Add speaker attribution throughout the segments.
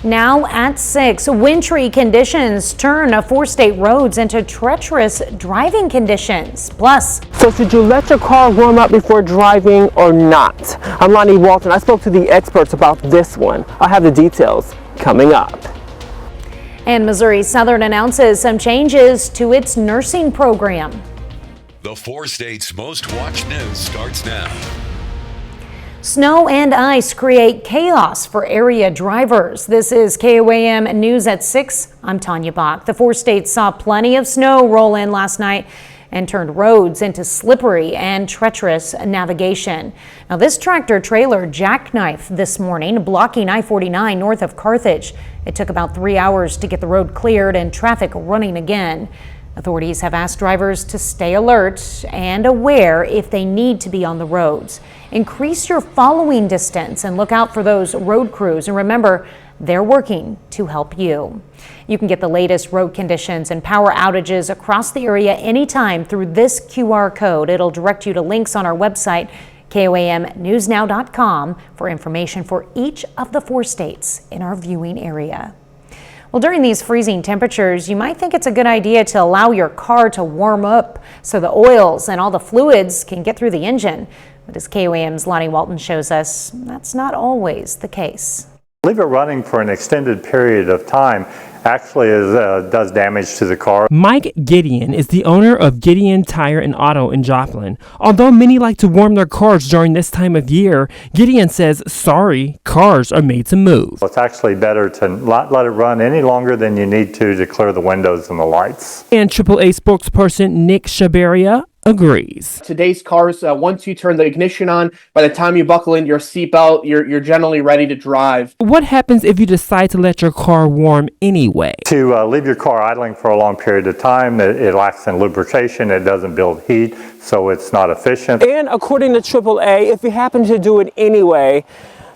Speaker 1: Now at 6, wintry conditions turn 4-state roads into treacherous driving conditions. Plus,
Speaker 2: so should you let your car warm up before driving or not? I'm Lonnie Walton. I spoke to the experts about this one. I'll have the details coming up.
Speaker 1: And Missouri Southern announces some changes to its nursing program.
Speaker 3: The 4 states' most watched news starts now.
Speaker 1: Snow and ice create chaos for area drivers. This is KOAM News at 6. I'm Tanya Bach. The 4 states saw plenty of snow roll in last night and turned roads into slippery and treacherous navigation. Now, this tractor trailer jackknifed this morning, blocking I-49 north of Carthage. It took about 3 hours to get the road cleared and traffic running again. Authorities have asked drivers to stay alert and aware if they need to be on the roads. Increase your following distance and look out for those road crews. And remember, they're working to help you. You can get the latest road conditions and power outages across the area anytime through this QR code. It'll direct you to links on our website, KOAMnewsnow.com, for information for each of the 4 states in our viewing area. Well, during these freezing temperatures, you might think it's a good idea to allow your car to warm up so the oils and all the fluids can get through the engine. But as KOAM's Lonnie Walton shows us, that's not always the case.
Speaker 4: Leave it running for an extended period of time actually does damage to the car.
Speaker 2: Mike Gideon is the owner of Gideon Tire and Auto in Joplin. Although many like to warm their cars during this time of year, Gideon says, sorry, cars are made to move.
Speaker 4: It's actually better to not let it run any longer than you need to clear the windows and the lights.
Speaker 2: And AAA spokesperson Nick Shabaria agrees.
Speaker 5: Today's cars, once you turn the ignition on, by the time you buckle in your seatbelt, you're generally ready to drive.
Speaker 2: What happens if you decide to let your car warm anyway?
Speaker 4: To leave your car idling for a long period of time, it lacks in lubrication, it doesn't build heat, so it's not efficient.
Speaker 2: And according to AAA, if you happen to do it anyway,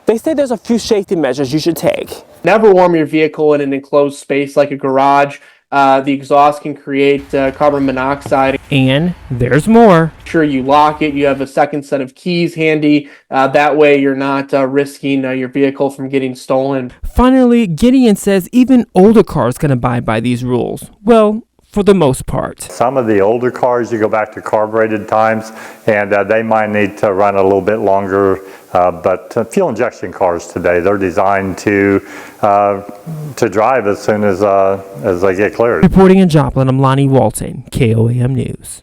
Speaker 2: they say there's a few safety measures you should take.
Speaker 5: Never warm your vehicle in an enclosed space like a garage. The exhaust can create carbon monoxide.
Speaker 2: And there's more.
Speaker 5: Sure, you lock it. You have a second set of keys handy. That way you're not risking your vehicle from getting stolen.
Speaker 2: Finally, Gideon says even older cars can abide by these rules. Well, for the most part.
Speaker 4: Some of the older cars, you go back to carbureted times, and they might need to run a little bit longer. But fuel injection cars today, they're designed to drive as soon as they get cleared.
Speaker 2: Reporting in Joplin, I'm Lonnie Walton, KOAM News.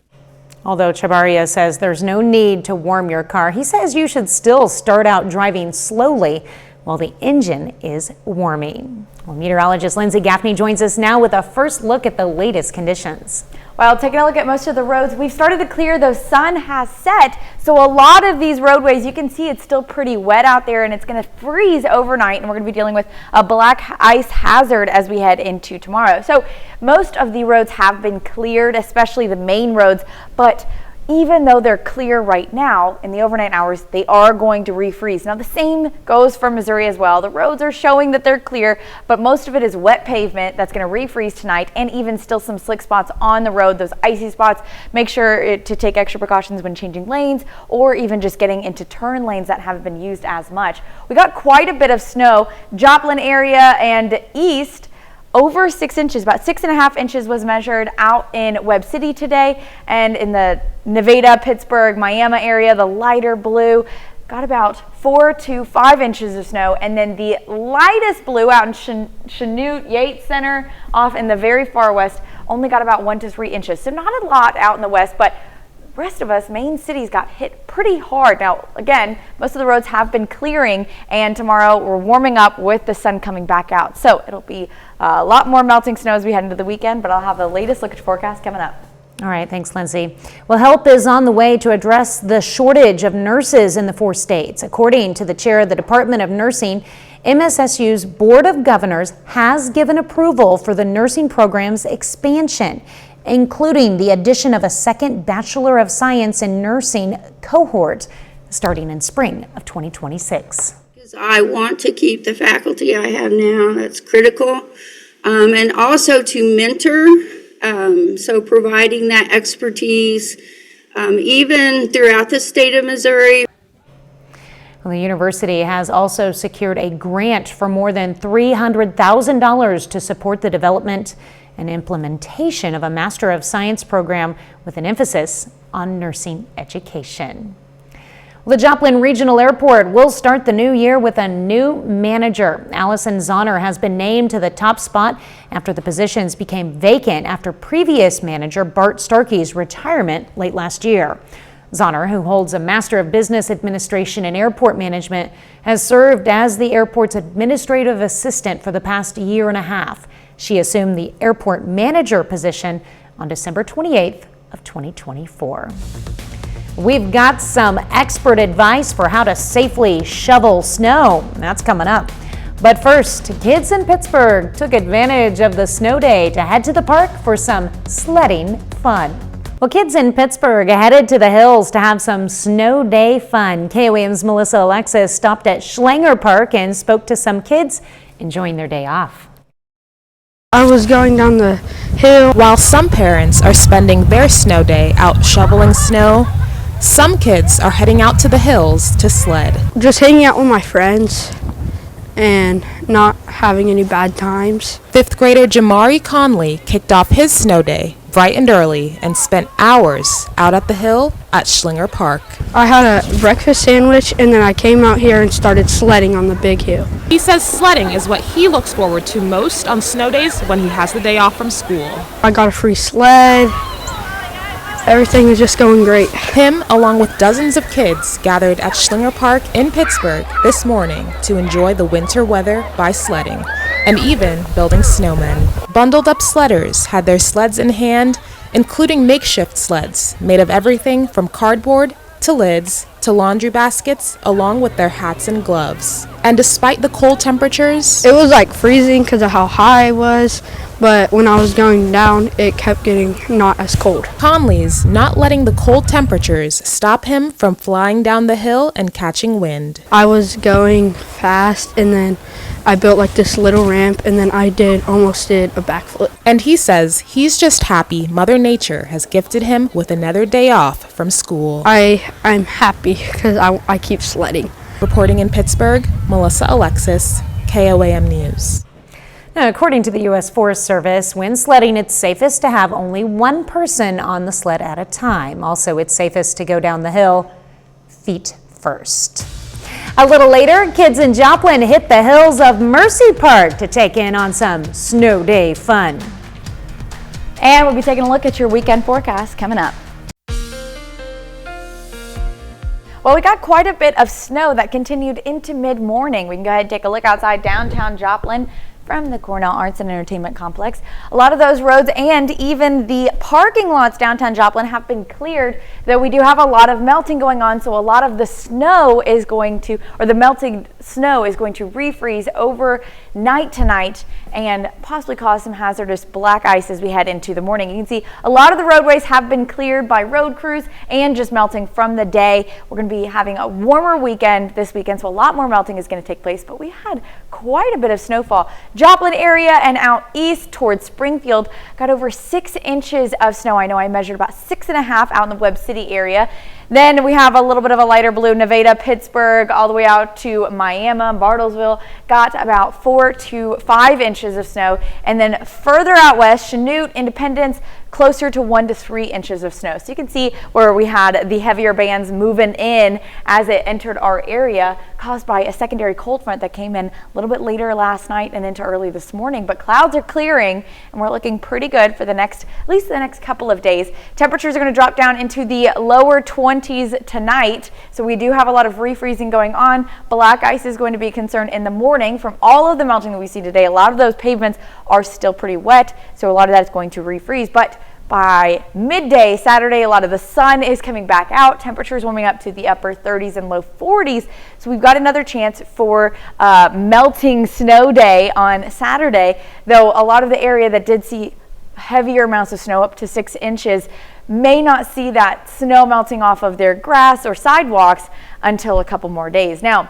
Speaker 1: Although Chabaria says there's no need to warm your car, he says you should still start out driving slowly while the engine is warming. Well, meteorologist Lindsay Gaffney joins us now with a first look at the latest conditions.
Speaker 6: Well, taking a look at most of the roads, we've started to clear, the sun has set. So a lot of these roadways, you can see it's still pretty wet out there and it's going to freeze overnight. And we're going to be dealing with a black ice hazard as we head into tomorrow. So most of the roads have been cleared, especially the main roads, but even though they're clear right now, in the overnight hours, they are going to refreeze. Now, the same goes for Missouri as well. The roads are showing that they're clear, but most of it is wet pavement that's going to refreeze tonight, and even still some slick spots on the road, those icy spots. Make sure to take extra precautions when changing lanes or even just getting into turn lanes that haven't been used as much. We got quite a bit of snow. Joplin area and east, over 6 inches, about 6.5 inches was measured out in Webb City today, and in the Nevada, Pittsburgh, Miami area, the lighter blue got about 4 to 5 inches of snow, and then the lightest blue out in Chanute Yates Center off in the very far west only got about 1 to 3 inches. So not a lot out in the west, but rest of us, main cities, got hit pretty hard. Now, again, most of the roads have been clearing, and tomorrow we're warming up with the sun coming back out. So it'll be a lot more melting snow as we head into the weekend, but I'll have the latest look at your forecast coming up.
Speaker 1: All right, thanks, Lindsay. Well, help is on the way to address the shortage of nurses in the 4 states. According to the chair of the Department of Nursing, MSSU's Board of Governors has given approval for the nursing program's expansion, including the addition of a second Bachelor of Science in Nursing cohort starting in spring of 2026.
Speaker 7: I want to keep the faculty I have now. That's critical. And also to mentor, so providing that expertise even throughout the state of Missouri.
Speaker 1: Well, the university has also secured a grant for more than $300,000 to support the development and implementation of a Master of Science program with an emphasis on nursing education. The Joplin Regional Airport will start the new year with a new manager. Allison Zahner has been named to the top spot after the positions became vacant after previous manager Bart Starkey's retirement late last year. Zahner, who holds a Master of Business Administration and Airport Management, has served as the airport's administrative assistant for the past year and a half. She assumed the airport manager position on December 28th of 2024. We've got some expert advice for how to safely shovel snow. That's coming up. But first, kids in Pittsburgh took advantage of the snow day to head to the park for some sledding fun. Well, kids in Pittsburgh headed to the hills to have some snow day fun. KOAM's Melissa Alexis stopped at Schlanger Park and spoke to some kids enjoying their day off.
Speaker 8: I was going down the hill.
Speaker 9: While some parents are spending their snow day out shoveling snow, some kids are heading out to the hills to sled.
Speaker 8: Just hanging out with my friends and not having any bad times.
Speaker 9: Fifth grader Jamari Conley kicked off his snow day bright and early and spent hours out at the hill at Schlanger Park.
Speaker 8: I had a breakfast sandwich and then I came out here and started sledding on the big hill.
Speaker 9: He says sledding is what he looks forward to most on snow days when he has the day off from school.
Speaker 8: I got a free sled. Everything is just going great.
Speaker 9: Him, along with dozens of kids, gathered at Schlanger Park in Pittsburgh this morning to enjoy the winter weather by sledding and even building snowmen. Bundled up sledders had their sleds in hand, including makeshift sleds made of everything from cardboard to lids to laundry baskets, along with their hats and gloves. And despite the cold temperatures,
Speaker 8: it was like freezing because of how high I was, but when I was going down, it kept getting not as cold.
Speaker 9: Conley's not letting the cold temperatures stop him from flying down the hill and catching wind.
Speaker 8: I was going fast and then I built like this little ramp and then I almost did a backflip.
Speaker 9: And he says he's just happy Mother Nature has gifted him with another day off from school.
Speaker 8: I'm happy because I keep sledding.
Speaker 9: Reporting in Pittsburgh, Melissa Alexis, KOAM News.
Speaker 1: Now, according to the U.S. Forest Service, when sledding, it's safest to have only one person on the sled at a time. Also, it's safest to go down the hill feet first. A little later, kids in Joplin hit the hills of Mercy Park to take in on some snow day fun.
Speaker 6: And we'll be taking a look at your weekend forecast coming up. Well, we got quite a bit of snow that continued into mid-morning. We can go ahead and take a look outside downtown Joplin from the Cornell Arts and Entertainment Complex. A lot of those roads and even the parking lots downtown Joplin have been cleared, though we do have a lot of melting going on, so a lot of the snow is going to, or the melting snow is going to refreeze overnight tonight and possibly cause some hazardous black ice as we head into the morning. You can see a lot of the roadways have been cleared by road crews and just melting from the day. We're going to be having a warmer weekend this weekend, so a lot more melting is going to take place, but we had quite a bit of snowfall. Joplin area and out east towards Springfield got over 6 inches of snow. I know I measured about 6.5 out in the Webb City area. Then we have a little bit of a lighter blue, Nevada, Pittsburgh, all the way out to Miami, Bartlesville, got about 4 to 5 inches of snow. And then further out west, Chanute, Independence, closer to 1 to 3 inches of snow. So you can see where we had the heavier bands moving in as it entered our area, caused by a secondary cold front that came in a little bit later last night and into early this morning. But clouds are clearing and we're looking pretty good for the next, at least the next couple of days. Temperatures are going to drop down into the lower 20s tonight. So we do have a lot of refreezing going on. Black ice is going to be a concern in the morning from all of the melting that we see today. A lot of those pavements are still pretty wet, so a lot of that is going to refreeze. But by midday Saturday, a lot of the sun is coming back out. Temperatures warming up to the upper 30s and low 40s. So we've got another chance for melting snow day on Saturday, though a lot of the area that did see heavier amounts of snow, up to 6 inches, may not see that snow melting off of their grass or sidewalks until a couple more days. Now,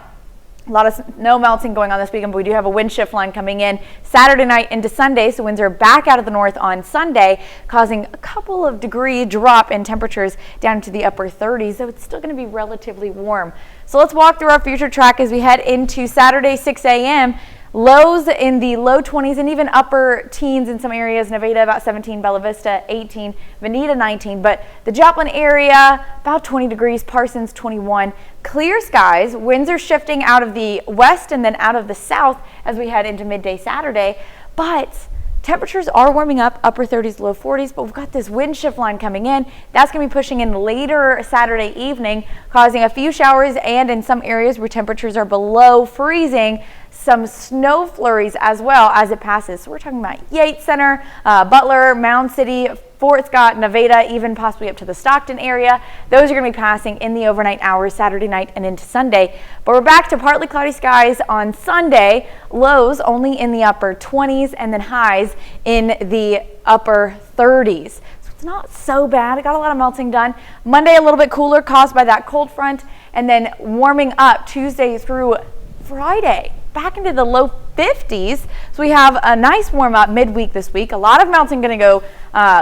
Speaker 6: A lot of snow melting going on this weekend, but we do have a wind shift line coming in Saturday night into Sunday, so winds are back out of the north on Sunday, causing a couple of degree drop in temperatures down to the upper 30s, so it's still going to be relatively warm. So let's walk through our future track as we head into Saturday, 6 a.m. Lows in the low 20s and even upper teens in some areas. Nevada about 17, Bella Vista 18, Veneta 19. But the Joplin area about 20 degrees, Parsons 21. Clear skies. Winds are shifting out of the west and then out of the south as we head into midday Saturday. But temperatures are warming up, upper 30s, low 40s, but we've got this wind shift line coming in. That's going to be pushing in later Saturday evening, causing a few showers and in some areas where temperatures are below freezing, some snow flurries as well as it passes. So we're talking about Yates Center, Butler, Mound City, Fort Scott, Nevada, even possibly up to the Stockton area. Those are going to be passing in the overnight hours, Saturday night and into Sunday. But we're back to partly cloudy skies on Sunday. Lows only in the upper 20s and then highs in the upper 30s. So it's not so bad. It got a lot of melting done. Monday, a little bit cooler caused by that cold front, and then warming up Tuesday through Friday, back into the low 50s. So we have a nice warm up midweek this week. A lot of melting going to go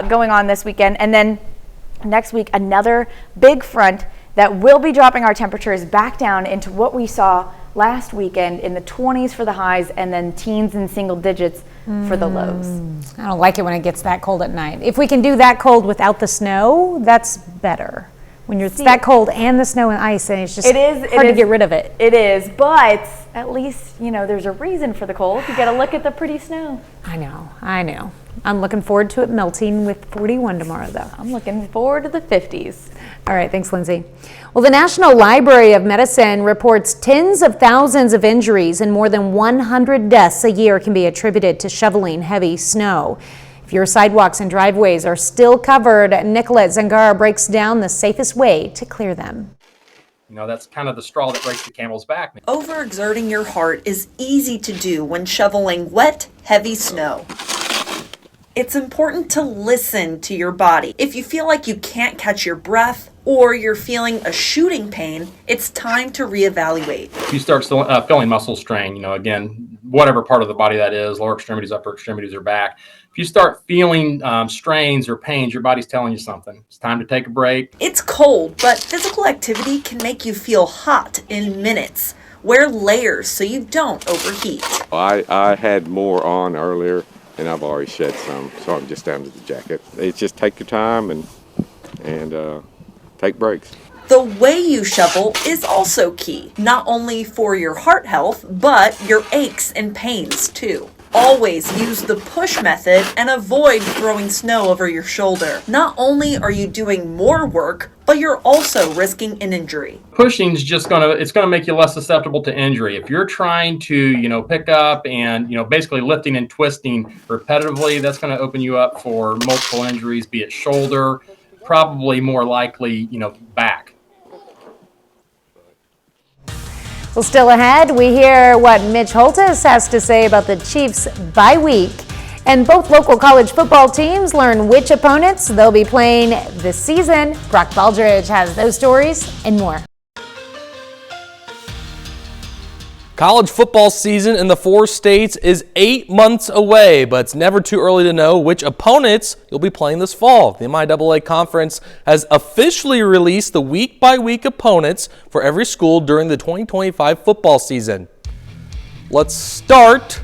Speaker 6: going on this weekend, and then next week another big front that will be dropping our temperatures back down into what we saw last weekend in the 20s for the highs and then teens and single digits for the lows.
Speaker 1: I don't like it when it gets that cold at night. If we can do that cold without the snow, that's better. When you're that cold and the snow and ice, and it's just hard to get rid of it.
Speaker 6: It is, but at least, you know, there's a reason for the cold. You get a look at the pretty snow.
Speaker 1: I know. I'm looking forward to it melting with 41 tomorrow, though.
Speaker 6: I'm looking forward to the 50s.
Speaker 1: All right, thanks, Lindsay. Well, the National Library of Medicine reports tens of thousands of injuries and more than 100 deaths a year can be attributed to shoveling heavy snow. If your sidewalks and driveways are still covered, Nicolette Zangara breaks down the safest way to clear them.
Speaker 10: You know, that's kind of the straw that breaks the camel's back.
Speaker 11: Overexerting your heart is easy to do when shoveling wet, heavy snow. It's important to listen to your body. If you feel like you can't catch your breath or you're feeling a shooting pain, it's time to reevaluate.
Speaker 10: If you start feeling muscle strain, you know, again, whatever part of the body that is, lower extremities, upper extremities, or back, if you start feeling strains or pains, your body's telling you something. It's time to take a break.
Speaker 11: It's cold, but physical activity can make you feel hot in minutes. Wear layers so you don't overheat.
Speaker 12: I had more on earlier, and I've already shed some, so I'm just down to the jacket. It's just take your time and take breaks.
Speaker 11: The way you shovel is also key, not only for your heart health, but your aches and pains too. Always use the push method and avoid throwing snow over your shoulder. Not only are you doing more work, but you're also risking an injury.
Speaker 10: Pushing is just it's gonna make you less susceptible to injury. If you're trying to, you know, pick up and, you know, basically lifting and twisting repetitively, that's gonna open you up for multiple injuries, be it shoulder, probably more likely, you know, back.
Speaker 1: Well, still ahead, we hear what Mitch Holtis has to say about the Chiefs bye week. And both local college football teams learn which opponents they'll be playing this season. Brock Baldridge has those stories and more.
Speaker 13: College football season in the 4 states is 8 months away, but it's never too early to know which opponents you'll be playing this fall. The MIAA Conference has officially released the week-by-week opponents for every school during the 2025 football season. Let's start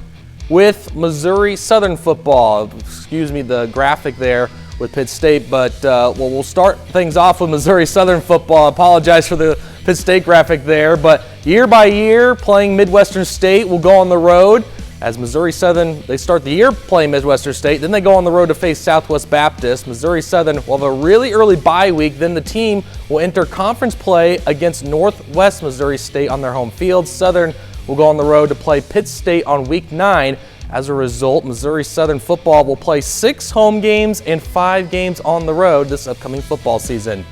Speaker 13: with Missouri Southern football. Excuse me, the graphic there with Pitt State, but we'll start things off with Missouri Southern football. I apologize for the Pitt State graphic there, but year by year playing Midwestern State will go on the road. As Missouri Southern, they start the year playing Midwestern State, then they go on the road to face Southwest Baptist. Missouri Southern will have a really early bye week, then the team will enter conference play against Northwest Missouri State on their home field. Southern will go on the road to play Pitt State on week 9. As a result, Missouri Southern football will play 6 home games and 5 games on the road this upcoming football season.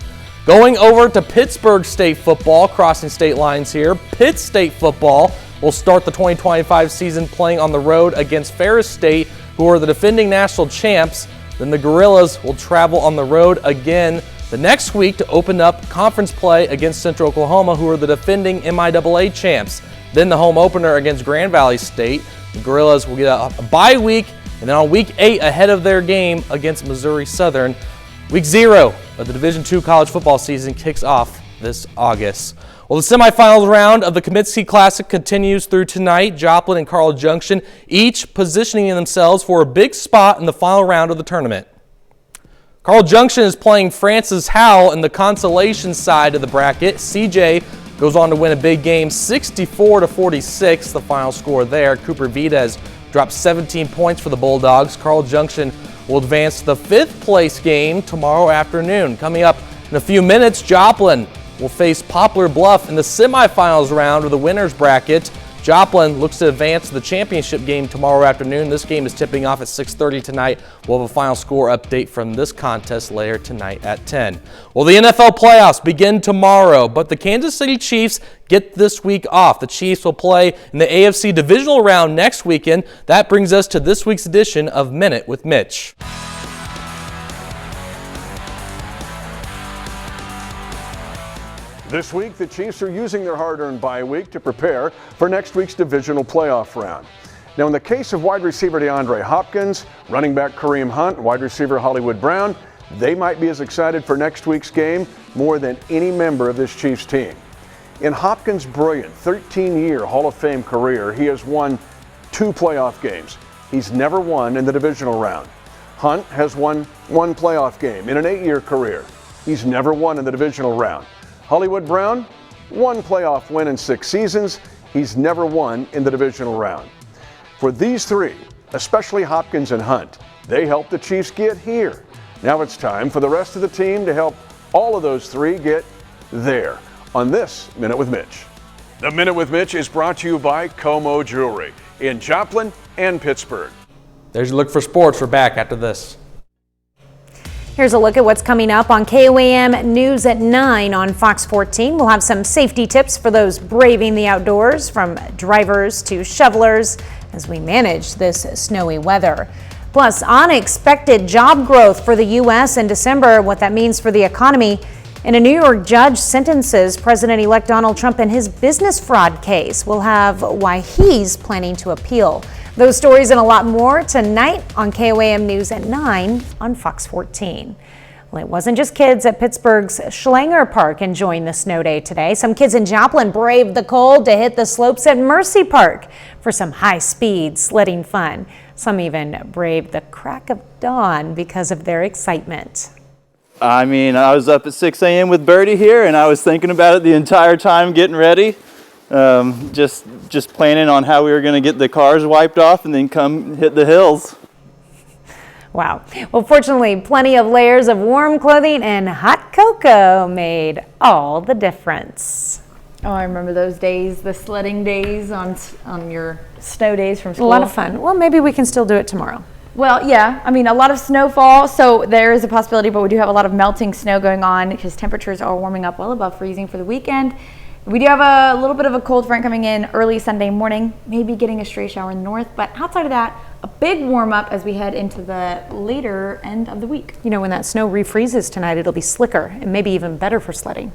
Speaker 13: Going over to Pittsburgh State football, crossing state lines here, Pitt State football will start the 2025 season playing on the road against Ferris State, who are the defending national champs. Then the Gorillas will travel on the road again the next week to open up conference play against Central Oklahoma, who are the defending MIAA champs. Then the home opener against Grand Valley State. The Gorillas will get a bye week, and then on week 8 ahead of their game against Missouri Southern. Week 0 of the Division II college football season kicks off this August. Well, the semifinals round of the Comiskey Classic continues through tonight. Joplin and Carl Junction each positioning themselves for a big spot in the final round of the tournament. Carl Junction is playing Francis Howell in the consolation side of the bracket. CJ goes on to win a big game, 64-46, the final score there. Cooper Vides dropped 17 points for the Bulldogs. Carl Junction will advance to the 5th place game tomorrow afternoon. Coming up in a few minutes, Joplin will face Poplar Bluff in the semifinals round of the winners bracket. Joplin looks to advance to the championship game tomorrow afternoon. This game is tipping off at 6:30 tonight. We'll have a final score update from this contest later tonight at 10. Well, the NFL playoffs begin tomorrow, but the Kansas City Chiefs get this week off. The Chiefs will play in the AFC divisional round next weekend. That brings us to this week's edition of Minute with Mitch.
Speaker 14: This week, the Chiefs are using their hard-earned bye week to prepare for next week's divisional playoff round. Now, in the case of wide receiver DeAndre Hopkins, running back Kareem Hunt, and wide receiver Hollywood Brown, they might be as excited for next week's game more than any member of this Chiefs team. In Hopkins' brilliant 13-year Hall of Fame career, he has won 2 playoff games. He's never won in the divisional round. Hunt has won 1 playoff game in an 8-year career. He's never won in the divisional round. Hollywood Brown, 1 playoff win in 6 seasons. He's never won in the divisional round. For these 3, especially Hopkins and Hunt, they helped the Chiefs get here. Now it's time for the rest of the team to help all of those 3 get there on this Minute with Mitch. The Minute with Mitch is brought to you by Como Jewelry in Joplin and Pittsburgh.
Speaker 13: There's your look for sports. We're back after this.
Speaker 1: Here's a look at what's coming up on KOAM News at 9 on Fox 14. We'll have some safety tips for those braving the outdoors, from drivers to shovelers, as we manage this snowy weather. Plus, unexpected job growth for the U.S. in December, what that means for the economy. And a New York judge sentences President-elect Donald Trump in his business fraud case. We'll have why he's planning to appeal. Those stories and a lot more tonight on KOAM News at 9 on Fox 14. Well, it wasn't just kids at Pittsburgh's Schlenger Park enjoying the snow day today. Some kids in Joplin braved the cold to hit the slopes at Mercy Park for some high-speed sledding fun. Some even braved the crack of dawn because of their excitement.
Speaker 15: I mean, I was up at 6 a.m. with Birdie here, and I was thinking about it the entire time getting ready. Just planning on how we were going to get the cars wiped off and then come hit the hills.
Speaker 1: Wow. Well, fortunately, plenty of layers of warm clothing and hot cocoa made all the difference.
Speaker 6: Oh, I remember those days, the sledding days on your snow days from school.
Speaker 1: A lot of fun. Well, maybe we can still do it tomorrow.
Speaker 6: Well, yeah, I mean, a lot of snowfall, so there is a possibility, but we do have a lot of melting snow going on because temperatures are warming up well above freezing for the weekend. We do have a little bit of a cold front coming in early Sunday morning, maybe getting a stray shower in the north, but outside of that, a big warm up as we head into the later end of the week.
Speaker 1: You know, when that snow refreezes tonight, it'll be slicker and maybe even better for sledding.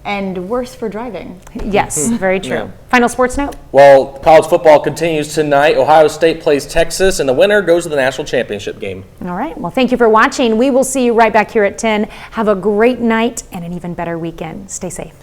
Speaker 6: And worse for driving.
Speaker 1: Yes, very true.
Speaker 13: Yeah.
Speaker 1: Final sports note?
Speaker 13: Well, college football continues tonight. Ohio State plays Texas, and the winner goes to the national championship game.
Speaker 1: All right. Well, thank you for watching. We will see you right back here at 10. Have a great night and an even better weekend. Stay safe.